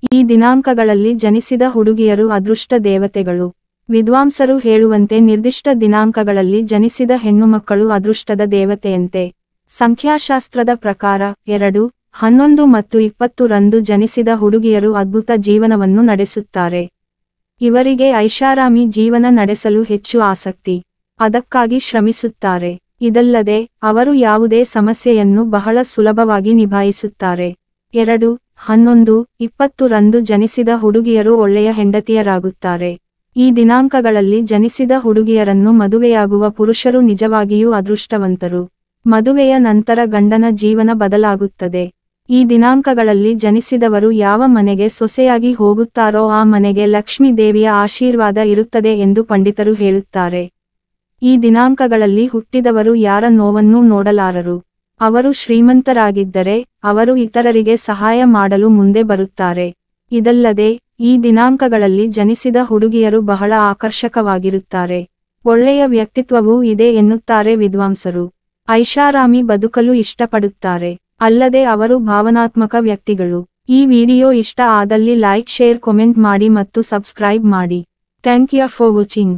ಈ ದಿನಾಂಕಗಳಲ್ಲಿ ಜನಿಸಿದ ಹುಡುಗಿಯರು ಅದೃಷ್ಟ ದೇವತೆಗಳು. ವಿದ್ವಾಂಸರು ಹೇಳುವಂತೆ ನಿರ್ದಿಷ್ಟ ದಿನಾಂಕಗಳಲ್ಲಿ ಜನಿಸಿದ ಹೆಣ್ಣುಮಕ್ಕಳು ಅದೃಷ್ಟದ ದೇವತೆಯಂತೆ. ಸಂಖ್ಯಾಶಾಸ್ತ್ರದ ಪ್ರಕಾರ 2, 11 ಮತ್ತು 20 ರಂದು ಜನಿಸಿದ ಹುಡುಗಿಯರು ಅದ್ಭುತ ಜೀವನವನ್ನು ನಡೆಸುತ್ತಾರೆ. ಇವರಿಗೆ ಐಷಾರಾಮಿ ಜೀವನ ನಡೆಸಲು ಹೆಚ್ಚು ಆಸಕ್ತಿ. ಅದಕ್ಕಾಗಿ ಶ್ರಮಿಸುತ್ತಾರೆ. ಇದಲ್ಲದೆ ಅವರು ಯಾವುದೇ ಸಮಸ್ಯೆಯನ್ನು ಬಹಳ ಸುಲಭವಾಗಿ ನಿಭಾಯಿಸುತ್ತಾರೆ. 2, 11, 20 ರಂದು ಜನಿಸಿದ ಹುಡುಗಿಯರು ಒಳ್ಳೆಯ ಹೆಂಡತಿಯರಾಗುತ್ತಾರೆ. ಈ ದಿನಾಂಕಗಳಲ್ಲಿ ಜನಿಸಿದ ಹುಡುಗಿಯರನ್ನು ಮದುವೆಯಾಗುವ ಪುರುಷರು ನಿಜವಾಗಿಯೂ ಅದೃಷ್ಟವಂತರು. ಮದುವೆಯ ನಂತರ ಗಂಡನ ಜೀವನ ಬದಲಾಗುತ್ತದೆ. ಈ ದಿನಾಂಕಗಳಲ್ಲಿ ಜನಿಸಿದವರು ಯಾವ ಮನೆಗೆ ಸೊಸೆಯಾಗಿ ಹೋಗುತ್ತಾರೋ ಆ ಮನೆಗೆ ಲಕ್ಷ್ಮೀ ದೇವಿಯ ಆಶೀರ್ವಾದ ಇರುತ್ತದೆ ಎಂದು ಪಂಡಿತರು ಹೇಳುತ್ತಾರೆ. ಈ ದಿನಾಂಕಗಳಲ್ಲಿ ಹುಟ್ಟಿದವರು ಯಾರ ನೋವನ್ನೂ ನೋಡಲಾರರು. ಅವರು ಶ್ರೀಮಂತರಾಗಿದ್ದರೆ ಅವರು ಇತರರಿಗೆ ಸಹಾಯ ಮಾಡಲು ಮುಂದೆ ಬರುತ್ತಾರೆ. ಇದಲ್ಲದೆ ಈ ದಿನಾಂಕಗಳಲ್ಲಿ ಜನಿಸಿದ ಹುಡುಗಿಯರು ಬಹಳ ಆಕರ್ಷಕವಾಗಿರುತ್ತಾರೆ. ಒಳ್ಳೆಯ ವ್ಯಕ್ತಿತ್ವವೂ ಇದೆ ಎನ್ನುತ್ತಾರೆ ವಿದ್ವಾಂಸರು. ಐಷಾರಾಮಿ ಬದುಕಲು ಇಷ್ಟಪಡುತ್ತಾರೆ. ಅಲ್ಲದೆ ಅವರು ಭಾವನಾತ್ಮಕ ವ್ಯಕ್ತಿಗಳು. ಈ ವಿಡಿಯೋ ಇಷ್ಟ ಆದಲ್ಲಿ ಲೈಕ್, ಶೇರ್, ಕಾಮೆಂಟ್ ಮಾಡಿ ಮತ್ತು ಸಬ್ಸ್ಕ್ರೈಬ್ ಮಾಡಿ. Thank you for watching.